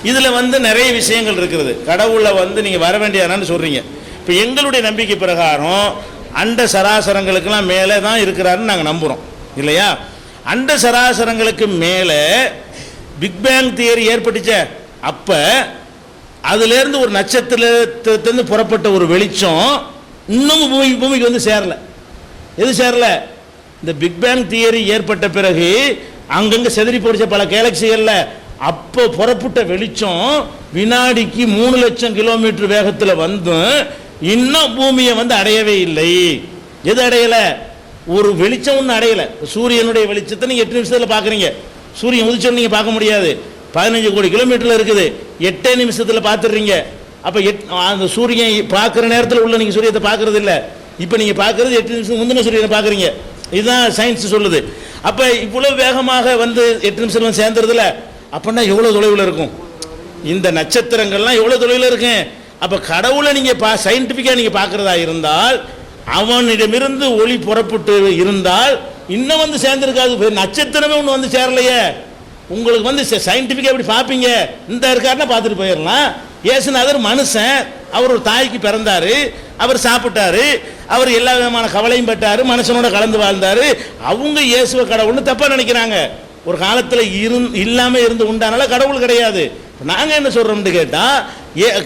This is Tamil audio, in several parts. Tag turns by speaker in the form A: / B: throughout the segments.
A: இதில் வந்து நிறைய விஷயங்கள் இருக்கிறது. கடவுளை வந்து நீங்கள் வர வேண்டியதானு சொல்கிறீங்க. இப்போ எங்களுடைய நம்பிக்கை பிரகாரம் அண்ட சராசரங்களுக்கெல்லாம் மேலே தான் இருக்கிறாருன்னு நாங்கள் நம்புகிறோம் இல்லையா. அண்ட சராசரங்களுக்கு மேலே பிக் பேங் தியரி ஏற்பட்டுச்ச அப்போ அதுலேருந்து ஒரு நட்சத்திரத்திலிருந்து புறப்பட்ட ஒரு வெளிச்சம் இன்னும் பூமிக்கு வந்து சேரல. எது சேரல? இந்த பிக் பேங் தியரி ஏற்பட்ட பிறகு அங்கங்கே செதறி போடிச்ச பல கேலக்சிகளில் அப்போ புறப்பட்ட வெளிச்சம் வினாடிக்கு 3 லட்சம் கிலோமீட்டர் வேகத்தில் வந்து இன்னும் பூமியை வந்து அடையவே இல்லை. எது அடையலை? ஒரு வெளிச்சம் ஒன்று அடையலை. சூரியனுடைய வெளிச்சத்தை நீங்கள் 8 நிமிஷத்தில் பார்க்குறீங்க. சூரியன் உதிச்சோன்னு நீங்கள் பார்க்க முடியாது. 15 கோடி கிலோமீட்டரில் இருக்குது. 8 நிமிஷத்தில் பார்த்துடுறீங்க. அப்போ அந்த சூரியன் பார்க்குற நேரத்தில் உள்ள நீங்கள் சூரியத்தை பார்க்குறது இல்லை. இப்போ நீங்கள் பார்க்குறது 8 நிமிஷம் முந்தின சூரியனை பார்க்குறீங்க. இதுதான் சயின்ஸ் சொல்லுது. அப்போ இவ்வளோ வேகமாக வந்து 8 நிமிஷம் வந்து சேர்ந்துருதுல, அப்படின்னா எவ்வளோ தொலைவில் இருக்கும்? இந்த நட்சத்திரங்கள்லாம் எவ்வளோ தொலைவில் இருக்கு? அப்போ கடவுளை நீங்கள் சயின்டிஃபிக்காக நீங்கள் பார்க்குறதா இருந்தால் அவனிடமிருந்து ஒளி புறப்பட்டு இருந்தால் இன்னும் வந்து சேர்ந்துருக்காது. நட்சத்திரமே ஒன்று வந்து சேரலையே. உங்களுக்கு வந்து சயின்டிஃபிக்காக எப்படி பார்ப்பீங்க? இந்த இருக்காருன்னா பார்த்துட்டு போயிடலாம். இயேசுநாதர் மனுஷன், அவர் ஒரு தாய்க்கு பிறந்தார், அவர் சாப்பிட்டாரு, அவர் எல்லா விதமான கவலையும் பட்டார், மனுஷனோட கலந்து வாழ்ந்தார். அவங்க இயேசுவ கடவுள்னு தப்பாக நினைக்கிறாங்க. ஒரு காலத்தில் இல்லாமல் இருந்து உண்டானால கடவுள் கிடையாது. நாங்கள் என்ன சொல்கிறோம்னு கேட்டால்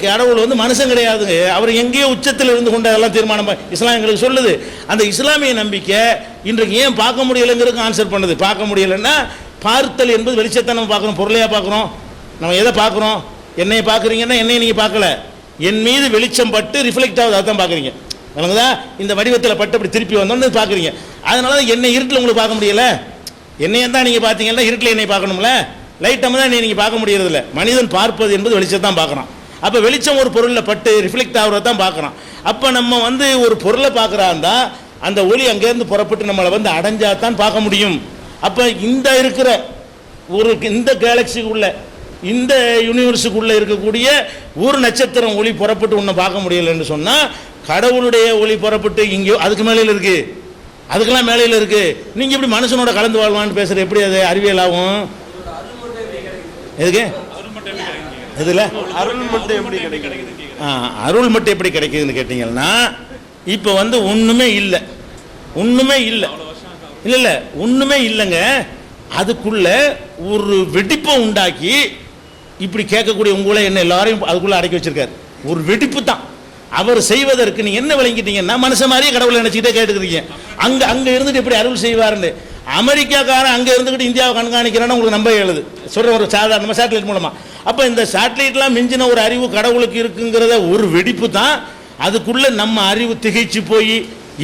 A: கடவுள் வந்து மனுஷன் கிடையாதுங்க. அவர் எங்கேயோ உச்சத்தில் இருந்து கொண்டு அதெல்லாம் தீர்மானம் இஸ்லாம் எங்களுக்கு சொல்லுது. அந்த இஸ்லாமிய நம்பிக்கை இன்றைக்கு ஏன் பார்க்க முடியலைங்கிறதுக்கு ஆன்சர் பண்ணுது. பார்க்க முடியலைன்னா பார்த்தல் என்பது வெளிச்சத்தை நம்ம பார்க்குறோம், பொருளையாக பார்க்குறோம். நம்ம எதை பார்க்குறோம்? என்னையை பார்க்குறீங்கன்னா என்னையை நீங்கள் பார்க்கல, என் மீது வெளிச்சம் பட்டு ரிஃப்ளெக்ட் ஆகுது, அதுதான் பார்க்குறீங்க. வணங்குதா? இந்த வடிவத்தில் பட்டு அப்படி திருப்பி வந்தோன்னு பார்க்குறீங்க. அதனால தான் என்னை இருட்டில் உங்களுக்கு பார்க்க முடியலை. என்னையை தான் நீங்கள் பார்த்தீங்கன்னா இருட்டில் என்னை பார்க்கணும்ல. லைட்டாக தான் நீங்கள் பார்க்க முடியறதில்ல. மனிதன் பார்ப்பது என்பது வெளிச்சம் தான் பார்க்குறான். அப்போ வெளிச்சம் ஒரு பொருளில் பட்டு ரிஃப்ளெக்ட் ஆகிறத தான் பார்க்குறான். அப்போ நம்ம வந்து ஒரு பொருளை பார்க்குறாந்தா அந்த ஒளி அங்கேருந்து புறப்பட்டு நம்மளை வந்து அடைஞ்சா தான் பார்க்க முடியும். அப்போ இந்த இருக்கிற ஒரு இந்த கேலக்சிக்குள்ள இந்த யூனிவர்ஸுக்குள்ளே இருக்கக்கூடிய ஒரு நட்சத்திரம் ஒளி புறப்பட்டு ஒன்றை பார்க்க முடியலைன்னு சொன்னால் கடவுளுடைய ஒளி புறப்பட்டு இங்கே அதுக்கு மேலையில் இருக்குது, அதுக்கெல்லாம் மேலையில் இருக்குது. நீங்கள் எப்படி மனுஷனோட கலந்து வாழ்வான்னு பேசுகிற எப்படி அது அறிவியல் ஆகும்? எதுக்கு இதில் அருள் மட்டும் எப்படி கிடைக்குது? அருள் மட்டும் எப்படி கிடைக்குதுன்னு கேட்டிங்கன்னா இப்போ வந்து ஒன்றுமே இல்லை, ஒன்றுமே இல்லை, இல்லை இல்லை ஒன்றுமே இல்லைங்க. அதுக்குள்ள ஒரு வெடிப்பை உண்டாக்கி இப்படி கேட்கக்கூடிய உங்களை என்ன எல்லாரையும் அதுக்குள்ளே அடக்கி வச்சிருக்காரு. ஒரு வெடிப்பு தான் அவர் செய்வதற்கு. நீங்கள் என்ன விளங்கிட்டீங்கன்னா மனுஷன் மாதிரியே கடவுளை நினச்சிக்கிட்டே கேட்டுக்கிறீங்க. அங்கே இருந்துட்டு எப்படி அருள் செய்வாருன்னு. அமெரிக்காக்காரன் அங்கே இருந்துக்கிட்டு இந்தியாவை கண்காணிக்கிறான்னு உங்களுக்கு நம்ப எழுது சொல்கிற ஒரு சாதாரணமாக சேட்டலைட் மூலமாக. அப்போ இந்த சேட்டலைட்லாம் மிஞ்சின ஒரு அறிவு கடவுளுக்கு இருக்குங்கிறத ஒரு வெடிப்பு தான். அதுக்குள்ளே நம்ம அறிவு திகைச்சு போய்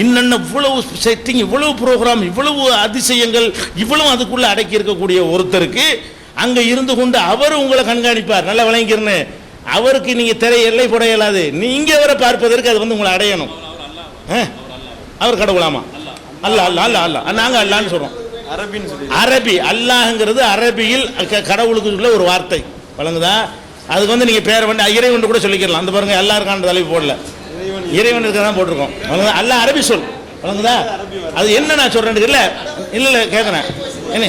A: இன்னென்ன இவ்வளவு செட்டிங், இவ்வளவு ப்ரோக்ராம், இவ்வளவு அதிசயங்கள், இவ்வளவு அதுக்குள்ளே அடக்கி இருக்கக்கூடிய ஒருத்தருக்கு அங்கே இருந்து கொண்டு அவர் உங்களை கண்காணிப்பார். நல்லா விளங்கிக்கிறன்னு. அவருக்கு நீங்கள் திரை எல்லை போட இயலாது. நீங்கள் அவரை பார்ப்பதற்கு அது வந்து உங்களை அடையணும். அவர் கடவுளாமா? அல்ல அல்ல அல்ல அல்ல நாங்கள் அல்லான்னு சொல்கிறோம். அரபி அல்லாஹ்ங்கிறது அரபியில் கடவுளுக்கு உள்ள ஒரு வார்த்தை. வழங்குதா? அதுக்கு வந்து நீங்கள் பேரை வந்து இறைவன் கூட சொல்லிக்கலாம். அந்த பாருங்க எல்லா இருக்கான தலைவி போடல, இறைவன் இருக்க தான் போட்டிருக்கோம். வழங்குதா? அல்ல அரபி சொல். வழங்குதா? அது என்ன நான் சொல்கிறேன்னு இல்லை இல்லை இல்லை கேட்குறேன் என்ன